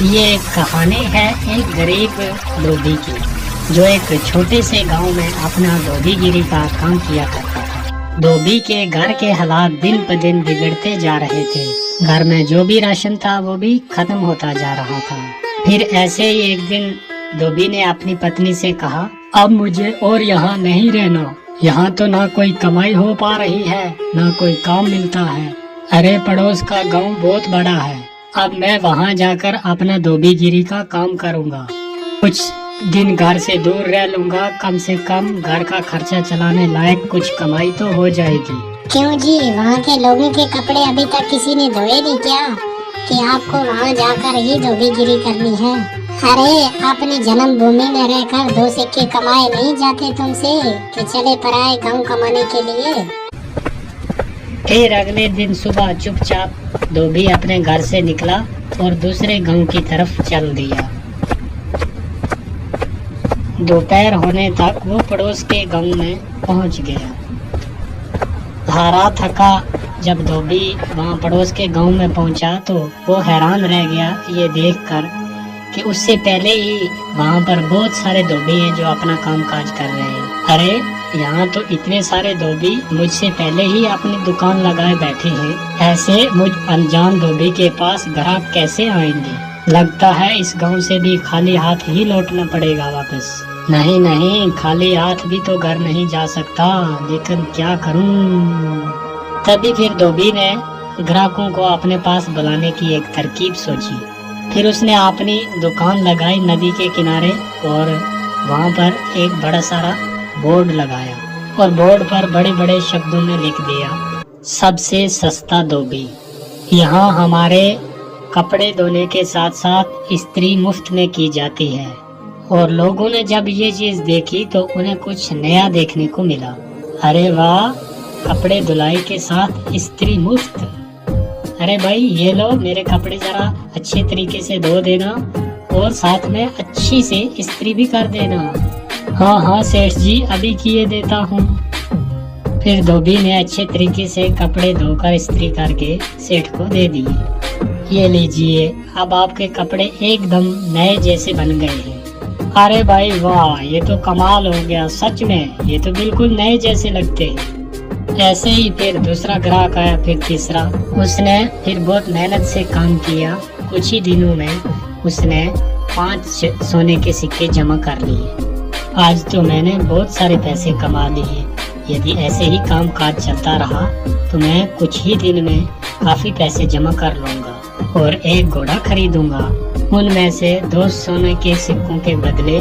ये एक कहानी है एक गरीब धोबी की, जो एक छोटे से गांव में अपना धोबीगिरी का काम किया करता था। धोबी के घर के हालात दिन ब दिन बिगड़ते जा रहे थे। घर में जो भी राशन था वो भी खत्म होता जा रहा था। फिर ऐसे ही एक दिन धोबी ने अपनी पत्नी से कहा, अब मुझे और यहाँ नहीं रहना। यहाँ तो ना कोई कमाई हो पा रही है, ना कोई काम मिलता है। अरे पड़ोस का गांव बहुत बड़ा है, अब मैं वहाँ जाकर अपना धोबीगिरी का काम करूँगा। कुछ दिन घर से दूर रह लूँगा, कम से कम घर का खर्चा चलाने लायक कुछ कमाई तो हो जाएगी। क्यों जी, वहाँ के लोगों के कपड़े अभी तक किसी ने धोए नहीं क्या, कि आपको वहाँ जाकर ही धोबीगिरी करनी है? अरे अपनी जन्मभूमि में रहकर दो सिक्के कमाए नहीं जाते तुमसे, कि चले पराए गाँव कमाने के लिए। फिर अगले दिन सुबह चुपचाप धोबी अपने घर से निकला और दूसरे गांव की तरफ चल दिया। दोपहर होने तक वो पड़ोस के गांव में पहुंच गया। हारा थका जब धोबी वहां पड़ोस के गांव में पहुंचा तो वो हैरान रह गया ये देखकर कि उससे पहले ही वहां पर बहुत सारे धोबी हैं जो अपना काम काज कर रहे हैं। अरे यहाँ तो इतने सारे धोबी मुझसे पहले ही अपनी दुकान लगाए बैठे हैं। ऐसे मुझ अनजान धोबी के पास ग्राहक कैसे आएंगे? लगता है इस गांव से भी खाली हाथ ही लौटना पड़ेगा वापस। नहीं नहीं, खाली हाथ भी तो घर नहीं जा सकता, लेकिन क्या करूं? तभी फिर धोबी ने ग्राहकों को अपने पास बुलाने की एक तरकीब सोची। फिर उसने अपनी दुकान लगाई नदी के किनारे और वहाँ पर एक बड़ा सारा बोर्ड लगाया और बोर्ड पर बड़े बड़े शब्दों में लिख दिया, सबसे सस्ता धोबी। यहाँ हमारे कपड़े धोने के साथ साथ इस्त्री मुफ्त में की जाती है। और लोगों ने जब ये चीज देखी तो उन्हें कुछ नया देखने को मिला। अरे वाह, कपड़े धुलाई के साथ इस्त्री मुफ्त। अरे भाई ये लो, मेरे कपड़े जरा अच्छे तरीके से धो देना और साथ में अच्छी से इस्त्री भी कर देना। हाँ हाँ सेठ जी, अभी किए देता हूँ। फिर धोबी ने अच्छे तरीके से कपड़े धोकर इस्त्री करके सेठ को दे दिए। ये लीजिए, अब आपके कपड़े एकदम नए जैसे बन गए हैं। अरे भाई वाह, ये तो कमाल हो गया, सच में ये तो बिल्कुल नए जैसे लगते हैं। ऐसे ही फिर दूसरा ग्राहक आया, फिर तीसरा। उसने फिर बहुत मेहनत से काम किया। कुछ ही दिनों में उसने 5 सोने के सिक्के जमा कर लिए। आज तो मैंने बहुत सारे पैसे कमा लिए। यदि ऐसे ही काम काज चलता रहा तो मैं कुछ ही दिन में काफी पैसे जमा कर लूंगा और एक घोड़ा खरीदूंगा। उनमें से 2 सोने के सिक्कों के बदले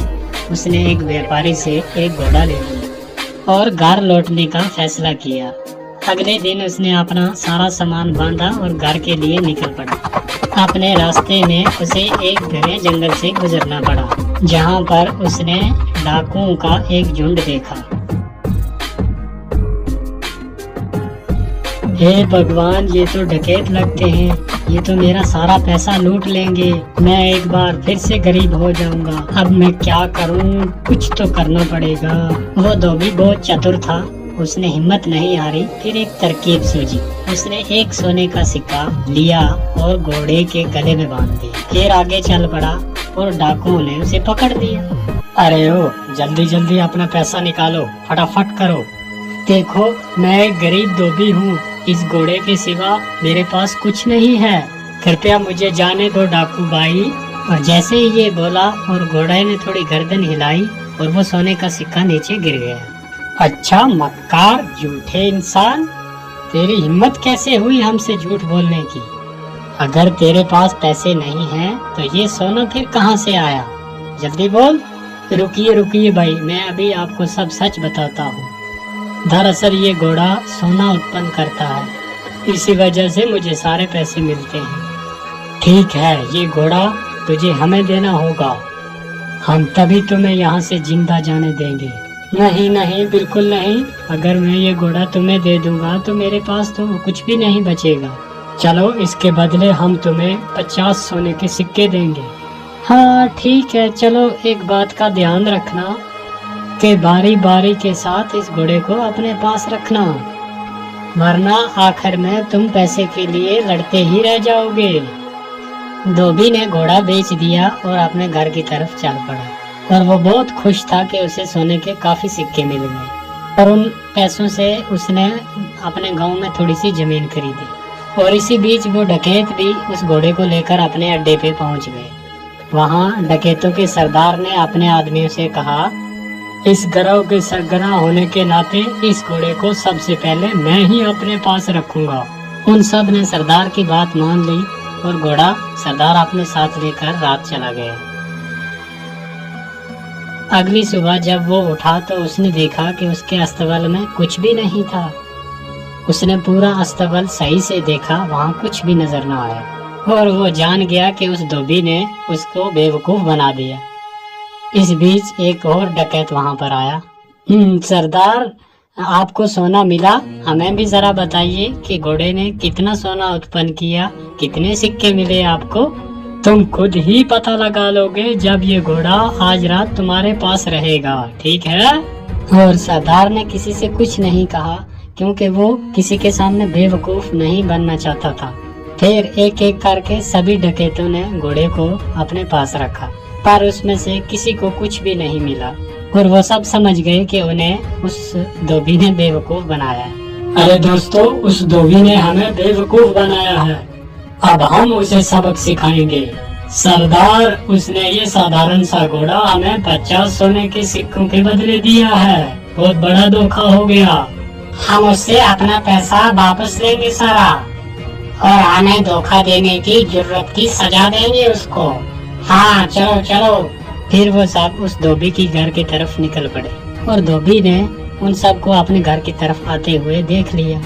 उसने एक व्यापारी से एक घोड़ा ले लिया और घर लौटने का फैसला किया। अगले दिन उसने अपना सारा सामान बांधा और घर के लिए निकल पड़ा। अपने रास्ते में उसे एक घने जंगल से गुजरना पड़ा, जहाँ पर उसने डाकुओं का एक झुंड देखा। हे भगवान, ये तो डकैत लगते हैं, ये तो मेरा सारा पैसा लूट लेंगे। मैं एक बार फिर से गरीब हो जाऊंगा। अब मैं क्या करूं? कुछ तो करना पड़ेगा। वो धोबी बहुत चतुर था, उसने हिम्मत नहीं हारी। फिर एक तरकीब सूझी। उसने एक सोने का सिक्का लिया और घोड़े के गले में बांध दिया। फिर आगे चल पड़ा और डाकुओं ने उसे पकड़ लिया। अरे ओ, जल्दी जल्दी अपना पैसा निकालो, फटाफट करो। देखो, मैं एक गरीब धोबी हूँ, इस घोड़े के सिवा मेरे पास कुछ नहीं है, कृपया मुझे जाने दो डाकू भाई। और जैसे ही ये बोला और घोड़े ने थोड़ी गर्दन हिलाई और वो सोने का सिक्का नीचे गिर गया। अच्छा मक्कार, झूठे इंसान, तेरी हिम्मत कैसे हुई हमसे झूठ बोलने की? अगर तेरे पास पैसे नहीं हैं तो ये सोना फिर कहाँ से आया? जल्दी बोल। रुकिए रुकिए भाई, मैं अभी आपको सब सच बताता हूँ। दरअसल ये घोड़ा सोना उत्पन्न करता है, इसी वजह से मुझे सारे पैसे मिलते हैं। ठीक है, ये घोड़ा तुझे हमें देना होगा, हम तभी तुम्हें यहाँ से जिंदा जाने देंगे। नहीं नहीं, बिल्कुल नहीं, अगर मैं ये घोड़ा तुम्हें दे दूंगा तो मेरे पास तो कुछ भी नहीं बचेगा। चलो, इसके बदले हम तुम्हें 50 सोने के सिक्के देंगे। हाँ ठीक है, चलो एक बात का ध्यान रखना कि बारी बारी के साथ इस घोड़े को अपने पास रखना, वरना आखिर में तुम पैसे के लिए लड़ते ही रह जाओगे। धोबी ने घोड़ा बेच दिया और अपने घर की तरफ चल पड़ा और वो बहुत खुश था कि उसे सोने के काफी सिक्के मिल गए और उन पैसों से उसने अपने गांव में थोड़ी सी जमीन खरीदी। और इसी बीच वो डकैत भी उस घोड़े को लेकर अपने अड्डे पे पहुंच गए। वहां डकैतों के सरदार ने अपने आदमियों से कहा, इस गिरोह के सरगना होने के नाते इस घोड़े को सबसे पहले मैं ही अपने पास रखूंगा। उन सब ने सरदार की बात मान ली और घोड़ा सरदार अपने साथ लेकर रात चला गया। अगली सुबह जब वो उठा तो उसने देखा कि उसके अस्तबल में कुछ भी नहीं था। उसने पूरा अस्तबल सही से देखा, वहाँ कुछ भी नजर न आया और वो जान गया कि उस धोबी ने उसको बेवकूफ बना दिया। इस बीच एक और डकैत वहाँ पर आया। सरदार, आपको सोना मिला? हमें भी जरा बताइए कि घोड़े ने कितना सोना उत्पन्न किया, कितने सिक्के मिले आपको? तुम खुद ही पता लगा लोगे जब ये घोड़ा आज रात तुम्हारे पास रहेगा, ठीक है? और सरदार ने किसी से कुछ नहीं कहा क्योंकि वो किसी के सामने बेवकूफ नहीं बनना चाहता था। फिर एक एक करके सभी डकैतों ने घोड़े को अपने पास रखा, पर उसमें से किसी को कुछ भी नहीं मिला और वो सब समझ गए कि उन्हें उस धोबी ने बेवकूफ बनाया है। अरे दोस्तों, उस धोबी ने हमें बेवकूफ बनाया है, अब हम उसे सबक सिखाएंगे। सरदार, उसने ये साधारण सा घोड़ा हमें 50 सोने के सिक्कों के बदले दिया है, बहुत बड़ा धोखा हो गया। हम उससे अपना पैसा वापस लेंगे सारा और हमें धोखा देने की जरूरत की सजा देंगे उसको। हाँ, चलो चलो। फिर वो सब उस धोबी की घर की तरफ निकल पड़े और धोबी ने उन सबको अपने घर की तरफ आते हुए देख लिया।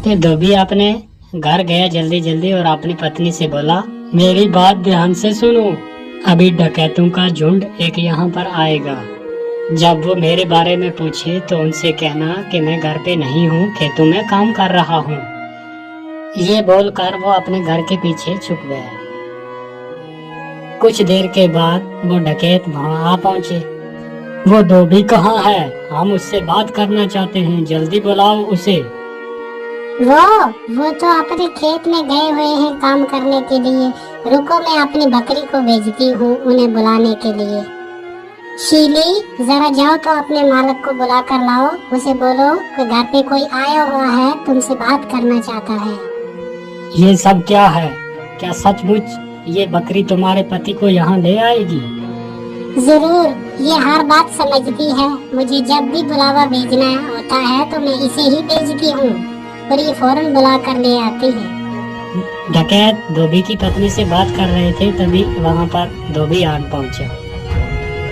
फिर धोबी अपने घर गया जल्दी जल्दी और अपनी पत्नी से बोला, मेरी बात ध्यान से सुनो, अभी डकैतों का झुंड एक यहाँ पर आएगा। जब वो मेरे बारे में पूछे तो उनसे कहना कि मैं घर पे नहीं हूँ, खेतों में काम कर रहा हूँ। ये बोलकर वो अपने घर के पीछे छुप गया। कुछ देर के बाद वो डकैत वहाँ आ पहुँचे। वो धोबी कहाँ है? हम उससे बात करना चाहते हैं, जल्दी बुलाओ उसे। वो तो अपने खेत में गए हुए हैं काम करने के लिए। रुको, मैं अपनी बकरी को भेजती हूँ उन्हें बुलाने के लिए। शीली, जरा जाओ तो अपने मालिक को बुला कर लाओ, उसे बोलो कि घर पे कोई आया हुआ है, तुमसे बात करना चाहता है। ये सब क्या है? क्या सचमुच ये बकरी तुम्हारे पति को यहाँ ले आएगी? जरूर, ये हर बात समझती है। मुझे जब भी बुलावा भेजना होता है तो मैं इसे ही भेजती हूँ और ये फौरन बुला कर ले आती है। डकैत धोबी की पत्नी से बात कर रहे थे, तभी वहाँ पर धोबी आन पहुँचा।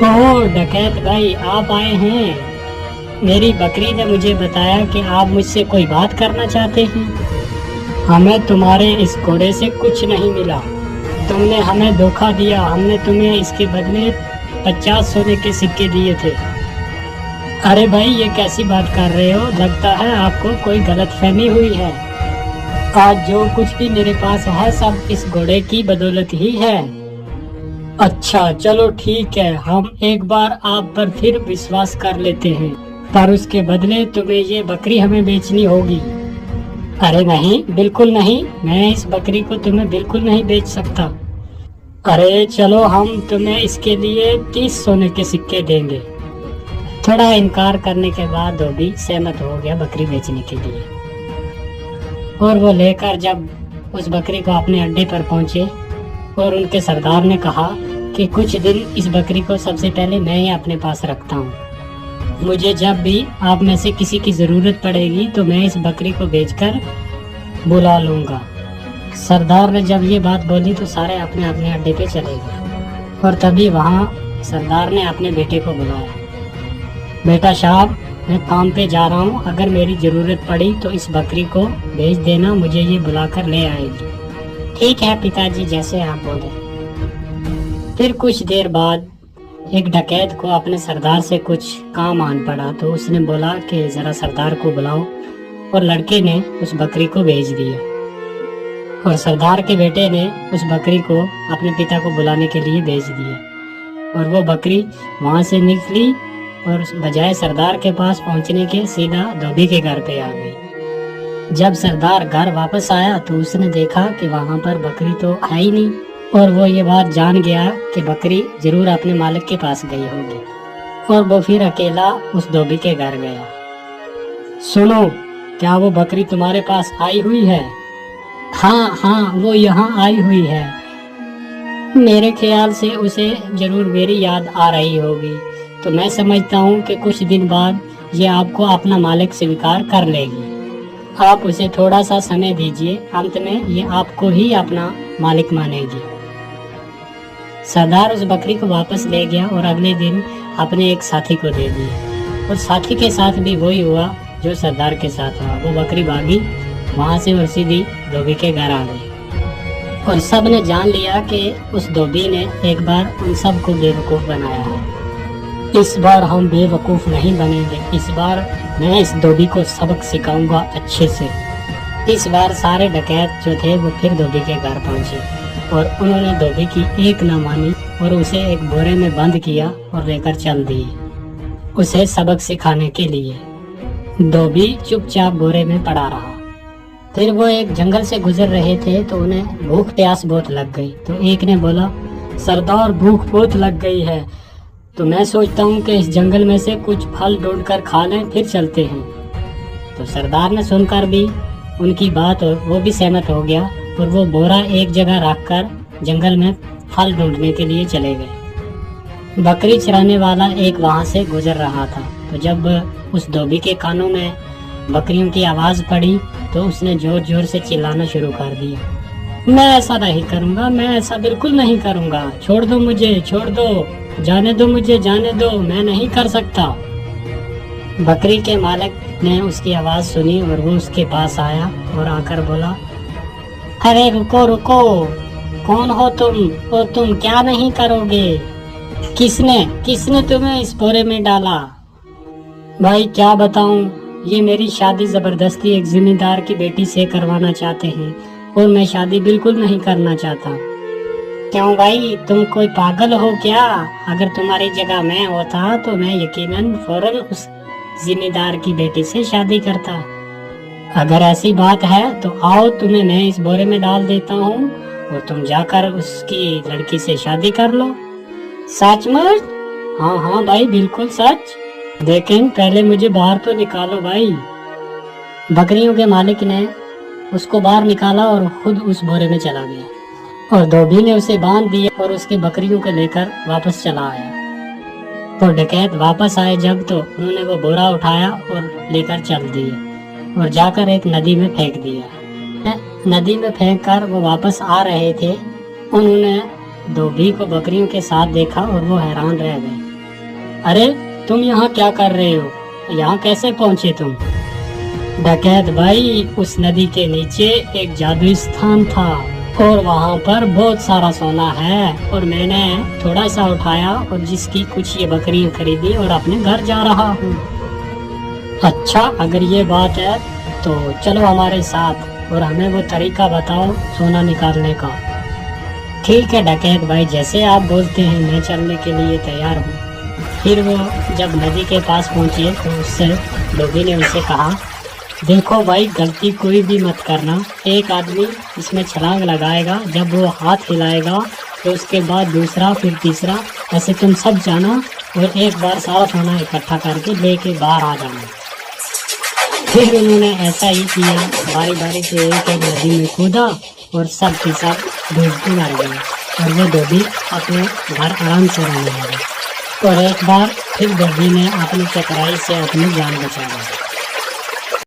ओह डकैत भाई, आप आए हैं। मेरी बकरी ने मुझे बताया कि आप मुझसे कोई बात करना चाहते हैं। हमें तुम्हारे इस घोड़े से कुछ नहीं मिला, तुमने हमें धोखा दिया। हमने तुम्हें इसके बदले 50 सोने के सिक्के दिए थे। अरे भाई, ये कैसी बात कर रहे हो? लगता है आपको कोई गलतफहमी हुई है। आज जो कुछ भी मेरे पास है सब इस घोड़े की बदौलत ही है। अच्छा चलो ठीक है, हम एक बार आप पर फिर विश्वास कर लेते हैं, पर उसके बदले तुम्हें ये बकरी हमें बेचनी होगी। अरे नहीं, बिल्कुल नहीं, मैं इस बकरी को तुम्हें बिल्कुल नहीं बेच सकता। अरे चलो, हम तुम्हें इसके लिए 30 सोने के सिक्के देंगे। थोड़ा इनकार करने के बाद धोबी सहमत हो गया बकरी बेचने के लिए और वो लेकर जब उस बकरी को अपने अड्डे पर पहुंचे और उनके सरदार ने कहा कि कुछ दिन इस बकरी को सबसे पहले मैं ही अपने पास रखता हूँ, मुझे जब भी आप में से किसी की जरूरत पड़ेगी तो मैं इस बकरी को बेचकर बुला लूंगा। सरदार ने जब ये बात बोली तो सारे अपने अपने अड्डे पे चले गए और तभी वहाँ सरदार ने अपने बेटे को बुलाया। बेटा साहब, मैं काम पे जा रहा हूँ, अगर मेरी जरूरत पड़ी तो इस बकरी को भेज देना, मुझे ये बुलाकर ले आएगी। ठीक है पिताजी, जैसे आप बोले। फिर कुछ देर बाद एक डकैत को अपने सरदार से कुछ काम आन पड़ा तो उसने बोला कि जरा सरदार को बुलाओ और लड़के ने उस बकरी को भेज दिया और सरदार के बेटे ने उस बकरी को अपने पिता को बुलाने के लिए भेज दिया और वो बकरी वहाँ से निकली और बजाय सरदार के पास पहुँचने के सीधा धोबी के घर पे आ गई। जब सरदार घर वापस आया तो उसने देखा कि वहाँ पर बकरी तो है ही नहीं और वो ये बात जान गया कि बकरी जरूर अपने मालिक के पास गई होगी, और वो फिर अकेला उस धोबी के घर गया। सुनो, क्या वो बकरी तुम्हारे पास आई हुई है? हाँ हाँ, वो यहाँ आई हुई है। मेरे ख्याल से उसे जरूर मेरी याद आ रही होगी, तो मैं समझता हूँ कि कुछ दिन बाद ये आपको अपना मालिक स्वीकार कर लेगी। आप उसे थोड़ा सा समय दीजिए, अंत में ये आपको ही अपना मालिक मानेगी। सरदार उस बकरी को वापस ले गया और अगले दिन अपने एक साथी को दे दिया। और साथी के साथ भी वही हुआ जो सरदार के साथ हुआ। वो बकरी भागी वहाँ से और सीधी धोबी के घर आ गई, और सब ने जान लिया कि उस धोबी ने एक बार उन सब को बेवकूफ़ बनाया है। इस बार हम बेवकूफ़ नहीं बनेंगे, इस बार मैं इस धोबी को सबक सिखाऊंगा अच्छे से। इस बार सारे डकैत जो थे वो फिर धोबी के घर पहुंचे, और उन्होंने धोबी की एक न मानी और उसे एक बोरे में बंद किया और लेकर चल दिए उसे सबक सिखाने के लिए। धोबी चुपचाप बोरे में पड़ा रहा। फिर वो एक जंगल से गुजर रहे थे तो उन्हें भूख प्यास बहुत लग गई। तो एक ने बोला, सरदार भूख बहुत लग गई है, तो मैं सोचता हूँ कि इस जंगल में से कुछ फल ढूंढ कर खा लें, फिर चलते हैं। तो सरदार ने सुनकर भी उनकी बात और वो भी सहमत हो गया, और वो बोरा एक जगह रखकर जंगल में फल ढूंढने के लिए चले गए। बकरी चराने वाला एक वहाँ से गुजर रहा था, तो जब उस धोबी के कानों में बकरियों की आवाज़ पड़ी तो उसने जोर जोर से चिल्लाना शुरू कर दिया, मैं ऐसा नहीं करूँगा, मैं ऐसा बिल्कुल नहीं करूँगा, छोड़ दो मुझे, छोड़ दो, जाने दो मुझे, जाने दो, मैं नहीं कर सकता। बकरी के मालिक ने उसकी आवाज़ सुनी और वो उसके पास आया और आकर बोला, अरे रुको रुको, कौन हो तुम और तुम क्या नहीं करोगे? किसने तुम्हें इस बोरे में डाला? भाई क्या बताऊं, ये मेरी शादी जबरदस्ती एक जिम्मेदार की बेटी से करवाना चाहते हैं, और मैं शादी बिल्कुल नहीं करना चाहता। क्यों भाई, तुम कोई पागल हो क्या? अगर तुम्हारी जगह मैं होता तो मैं यकीनन फौरन उस जिम्मेदार की बेटी से शादी करता। अगर ऐसी बात है तो आओ, तुम्हें मैं इस बोरे में डाल देता हूँ और तुम जाकर उसकी लड़की से शादी कर लो। सचमुच? हाँ हाँ भाई, बिल्कुल सच। लेकिन पहले मुझे बाहर तो निकालो भाई। बकरियों के मालिक ने उसको बाहर निकाला और खुद उस बोरे में चला गया, और धोबी ने उसे बांध दिया और उसके बकरियों को लेकर वापस चला आया। तो डकैत वापस आए जब, तो उन्होंने वो बोरा उठाया और लेकर चल दिए और जाकर एक नदी में फेंक दिया। नदी में फेंक कर वो वापस आ रहे थे, उन्होंने धोबी को बकरियों के साथ देखा और वो हैरान रह गए। अरे तुम यहाँ क्या कर रहे हो? यहाँ कैसे पहुँचे तुम? डकैत भाई, उस नदी के नीचे एक जादुई स्थान था और वहाँ पर बहुत सारा सोना है, और मैंने थोड़ा सा उठाया और जिसकी कुछ ये बकरियाँ खरीदी और अपने घर जा रहा हूँ। अच्छा, अगर ये बात है तो चलो हमारे साथ और हमें वो तरीका बताओ सोना निकालने का। ठीक है डकैत भाई, जैसे आप बोलते हैं मैं चलने के लिए तैयार हूँ। फिर वो जब नदी के पास पहुँचे तो उससे धोबी ने उसे कहा, देखो भाई, गलती कोई भी मत करना। एक आदमी इसमें छलांग लगाएगा, जब वो हाथ हिलाएगा तो उसके बाद दूसरा, फिर तीसरा, ऐसे तुम सब जाना और एक बार सारा सोना इकट्ठा करके लेके बाहर आ जाना। फिर उन्होंने ऐसा ही किया, बारी बारी से एक एक नदी में कूदा और सब के सब डूबते मर गए, और वो धोबी अपने घर आराम से रहने लगे। और एक बार फिर धोबी ने अपनी चतुराई से अपनी जान बचा ली।